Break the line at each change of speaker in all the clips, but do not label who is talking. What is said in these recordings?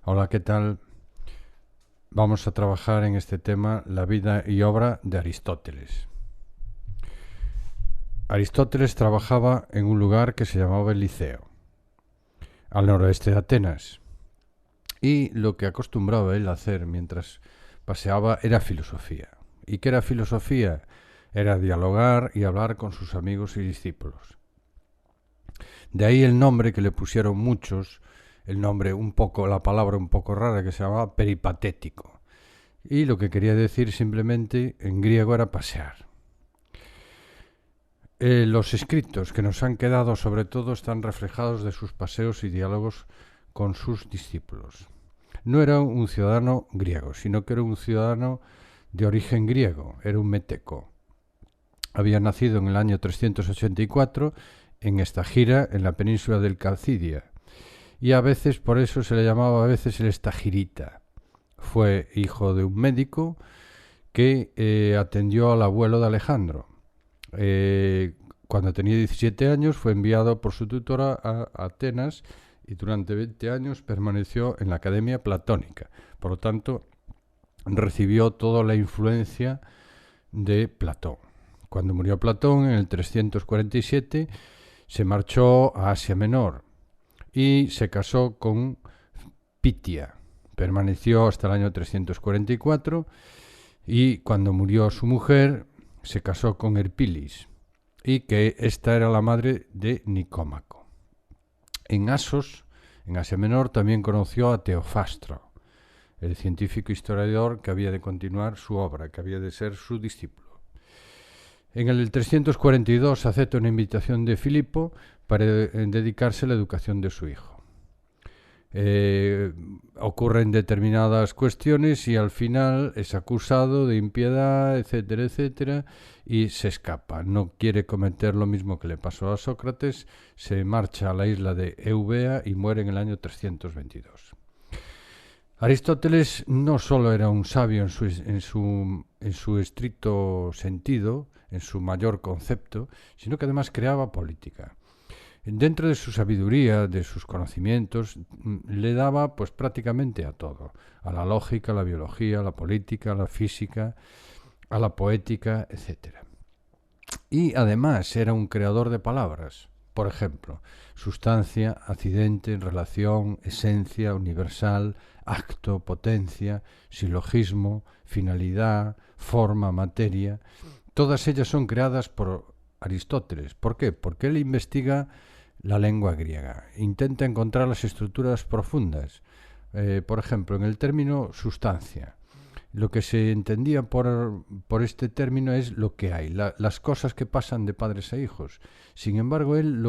Hola, ¿qué tal? Vamos a trabajar en este tema, la vida y obra de Aristóteles. Aristóteles trabajaba en un lugar que se llamaba el Liceo, al noroeste de Atenas, y lo que acostumbraba él a hacer mientras paseaba era filosofía. ¿Y qué era filosofía? Era dialogar y hablar con sus amigos y discípulos. De ahí el nombre que le pusieron muchos, el nombre un poco, la palabra un poco rara que se llamaba peripatético. Y lo que quería decir simplemente en griego era pasear. Los escritos que nos han quedado sobre todo están reflejados de sus paseos y diálogos con sus discípulos. No era un ciudadano griego, sino que era un ciudadano de origen griego, era un meteco. Había nacido en el año 384 en Estagira, en la península del Calcidia, y a veces por eso se le llamaba a veces el estagirita. Fue hijo de un médico que atendió al abuelo de Alejandro. Cuando tenía 17 años fue enviado por su tutora a Atenas y durante 20 años permaneció en la Academia Platónica. Por lo tanto, recibió toda la influencia de Platón. Cuando murió Platón en el 347 se marchó a Asia Menor y se casó con Pitia. Permaneció hasta el año 344 y cuando murió su mujer se casó con Herpilis y que esta era la madre de Nicómaco. En Asos, en Asia Menor, también conoció a Teofastro, el científico historiador que había de continuar su obra, que había de ser su discípulo. En el 342 acepta una invitación de Filipo para dedicarse a la educación de su hijo. Ocurren determinadas cuestiones y al final es acusado de impiedad, etcétera, etcétera, y se escapa. No quiere cometer lo mismo que le pasó a Sócrates, se marcha a la isla de Eubea y muere en el año 322. Aristóteles no solo era un sabio en su estricto sentido, en su mayor concepto, sino que además creaba política. Dentro de su sabiduría, de sus conocimientos, le daba pues prácticamente a todo, a la lógica, a la biología, a la política, a la física, a la poética, etc. Y además era un creador de palabras, por ejemplo, sustancia, accidente, relación, esencia, universal, acto, potencia, silogismo, finalidad, forma, materia. Todas ellas son creadas por Aristóteles. ¿Por qué? Porque él investiga la lengua griega, intenta encontrar las estructuras profundas. Por ejemplo, en el término sustancia, lo que se entendía por este término es lo que hay, las cosas que pasan de padres a hijos. Sin embargo, él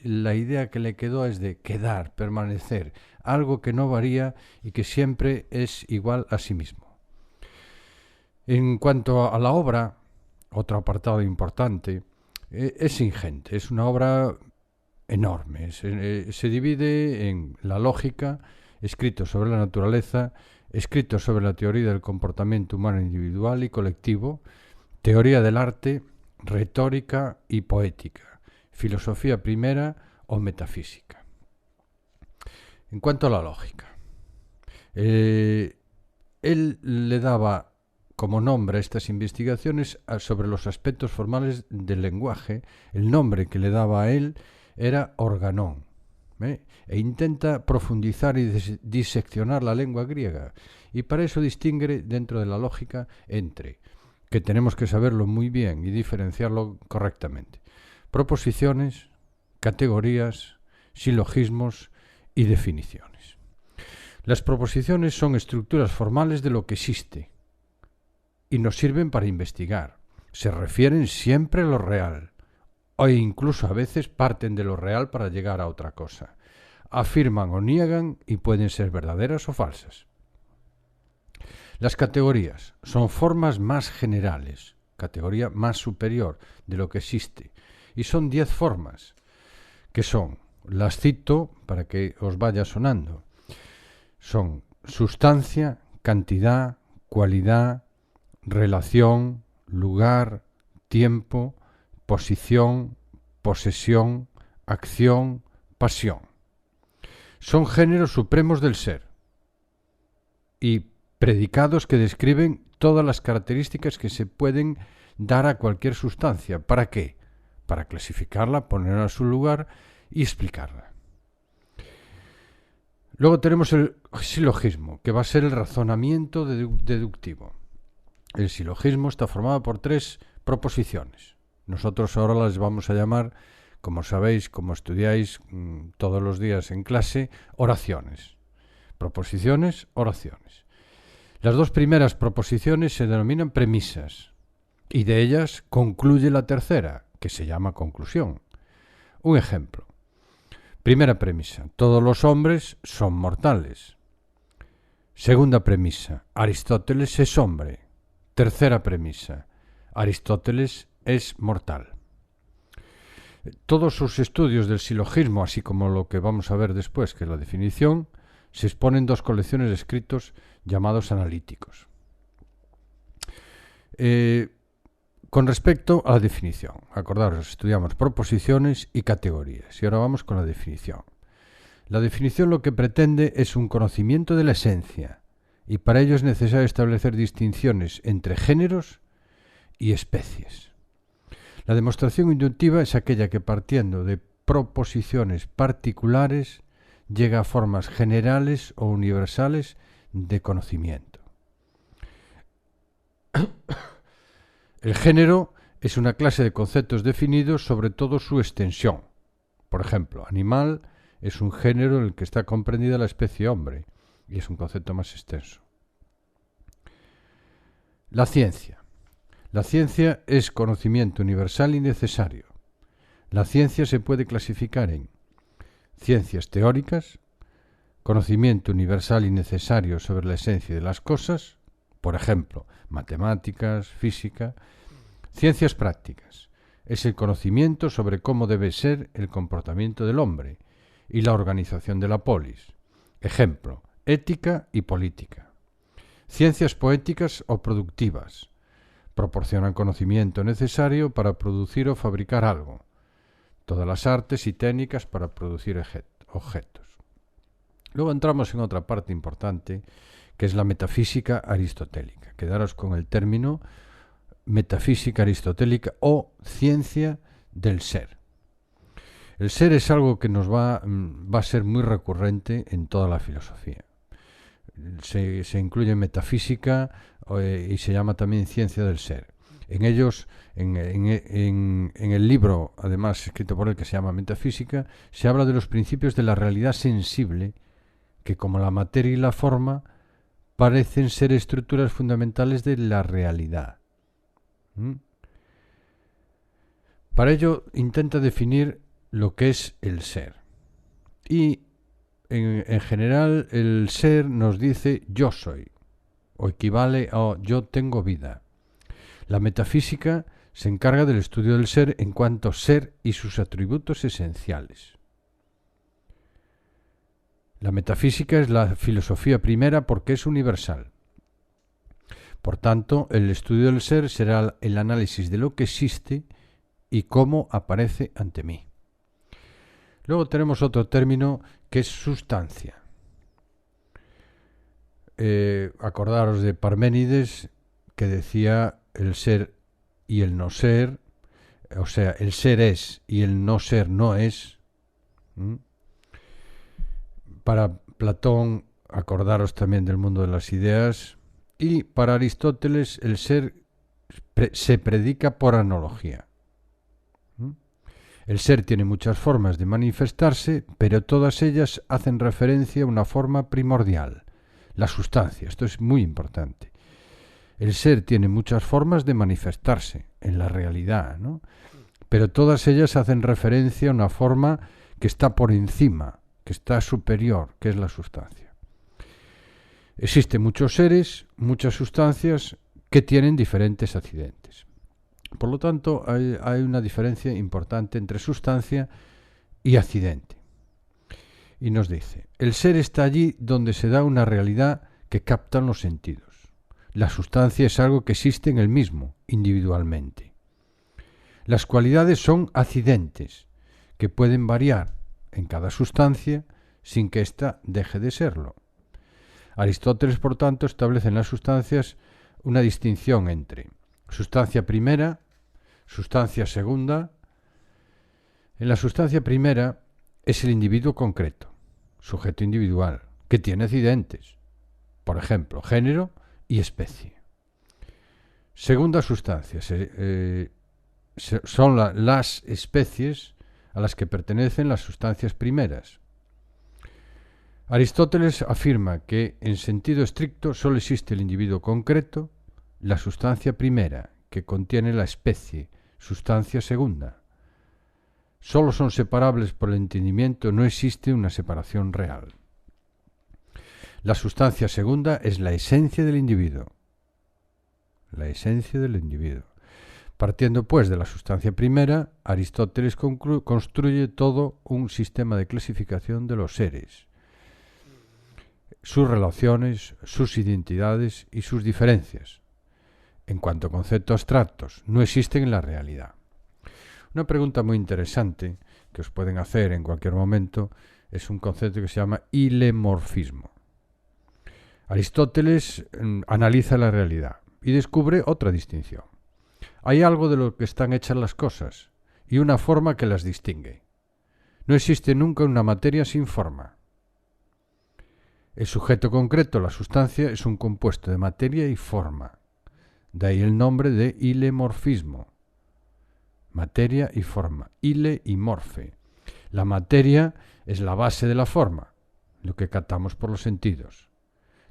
la idea que le quedó es de quedar, permanecer, algo que no varía y que siempre es igual a sí mismo. En cuanto a la obra, otro apartado importante, es ingente, es una obra enorme. Se divide en la lógica, escrito sobre la naturaleza, escrito sobre la teoría del comportamiento humano individual y colectivo, teoría del arte, retórica y poética, filosofía primera o metafísica. En cuanto a la lógica, él le daba como nombre a estas investigaciones sobre los aspectos formales del lenguaje. El nombre que le daba a él era organón, e intenta profundizar y diseccionar la lengua griega, y para eso distingue dentro de la lógica entre, que tenemos que saberlo muy bien y diferenciarlo correctamente, proposiciones, categorías, silogismos y definiciones. Las proposiciones son estructuras formales de lo que existe y nos sirven para investigar. Se refieren siempre a lo real, o incluso a veces parten de lo real para llegar a otra cosa. Afirman o niegan y pueden ser verdaderas o falsas. Las categorías son formas más generales, categoría más superior de lo que existe, y son 10 formas, que son, las cito para que os vaya sonando, son sustancia, cantidad, cualidad, relación, lugar, tiempo, posición, posesión, acción, pasión. Son géneros supremos del ser. y predicados que describen todas las características que se pueden dar a cualquier sustancia. ¿Para qué? Para clasificarla, ponerla a su lugar y explicarla. Luego tenemos el silogismo, que va a ser el razonamiento deductivo. El silogismo está formado por 3 proposiciones. Nosotros ahora las vamos a llamar, como sabéis, como estudiáis todos los días en clase, oraciones. Proposiciones, oraciones. Las 2 primeras proposiciones se denominan premisas y de ellas concluye la tercera, que se llama conclusión. Un ejemplo. Primera premisa, todos los hombres son mortales. Segunda premisa, Aristóteles es hombre. Tercera premisa, Aristóteles es mortal. Todos sus estudios del silogismo, así como lo que vamos a ver después, que es la definición, se exponen en 2 colecciones de escritos llamados analíticos. Con respecto a la definición, acordaros, estudiamos proposiciones y categorías, y ahora vamos con la definición. La definición lo que pretende es un conocimiento de la esencia, y para ello es necesario establecer distinciones entre géneros y especies. La demostración inductiva es aquella que, partiendo de proposiciones particulares, llega a formas generales o universales de conocimiento. El género es una clase de conceptos definidos sobre todo su extensión. Por ejemplo, animal es un género en el que está comprendida la especie hombre y es un concepto más extenso. La ciencia. La ciencia es conocimiento universal y necesario. La ciencia se puede clasificar en ciencias teóricas, conocimiento universal y necesario sobre la esencia de las cosas, por ejemplo, matemáticas, física. Ciencias prácticas. Es el conocimiento sobre cómo debe ser el comportamiento del hombre y la organización de la polis. Ejemplo, ética y política. Ciencias poéticas o productivas. Proporcionan conocimiento necesario para producir o fabricar algo. Todas las artes y técnicas para producir objetos. Luego entramos en otra parte importante, que es la metafísica aristotélica. Quedaros con el término metafísica aristotélica o ciencia del ser. El ser es algo que nos va a ser muy recurrente en toda la filosofía. Se incluye metafísica y se llama también ciencia del ser. En ellos, en el libro, además escrito por él, que se llama Metafísica, se habla de los principios de la realidad sensible, que como la materia y la forma parecen ser estructuras fundamentales de la realidad. Para ello intenta definir lo que es el ser. Y en general el ser nos dice yo soy, o equivale a yo tengo vida. La metafísica se encarga del estudio del ser en cuanto ser y sus atributos esenciales. La metafísica es la filosofía primera porque es universal. Por tanto, el estudio del ser será el análisis de lo que existe y cómo aparece ante mí. Luego tenemos otro término que es sustancia. Acordaros de Parménides, que decía el ser y el no ser, o sea, el ser es y el no ser no es. Para Platón, acordaros también del mundo de las ideas. Y para Aristóteles el ser se predica por analogía. El ser tiene muchas formas de manifestarse, pero todas ellas hacen referencia a una forma primordial, la sustancia. Esto es muy importante. El ser tiene muchas formas de manifestarse en la realidad, ¿no? Pero todas ellas hacen referencia a una forma que está por encima, que está superior, que es la sustancia. Existen muchos seres, muchas sustancias que tienen diferentes accidentes. Por lo tanto, hay una diferencia importante entre sustancia y accidente. Y nos dice, el ser está allí donde se da una realidad que captan los sentidos. La sustancia es algo que existe en el mismo, individualmente. Las cualidades son accidentes, que pueden variar en cada sustancia sin que ésta deje de serlo. Aristóteles, por tanto, establece en las sustancias una distinción entre sustancia primera, sustancia segunda. En la sustancia primera es el individuo concreto, sujeto individual, que tiene accidentes, por ejemplo, género y especie. Segunda sustancia son las especies a las que pertenecen las sustancias primeras. Aristóteles afirma que, en sentido estricto, solo existe el individuo concreto, la sustancia primera, que contiene la especie, sustancia segunda. Solo son separables por el entendimiento, no existe una separación real. La sustancia segunda es la esencia del individuo. La esencia del individuo. Partiendo, pues, de la sustancia primera, Aristóteles construye todo un sistema de clasificación de los seres, sus relaciones, sus identidades y sus diferencias. En cuanto a conceptos abstractos, no existen en la realidad. Una pregunta muy interesante que os pueden hacer en cualquier momento es un concepto que se llama ilemorfismo. Aristóteles analiza la realidad y descubre otra distinción. Hay algo de lo que están hechas las cosas y una forma que las distingue. No existe nunca una materia sin forma. El sujeto concreto, la sustancia, es un compuesto de materia y forma. De ahí el nombre de ilemorfismo. Materia y forma. Ile y morfe. La materia es la base de la forma, lo que captamos por los sentidos.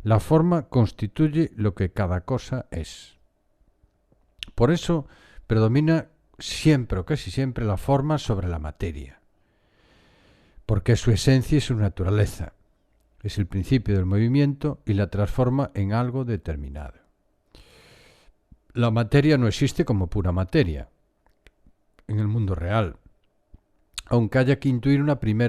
La forma constituye lo que cada cosa es. Por eso predomina siempre o casi siempre la forma sobre la materia, porque es su esencia y su naturaleza. Es el principio del movimiento y la transforma en algo determinado. La materia no existe como pura materia en el mundo real, aunque haya que intuir una primera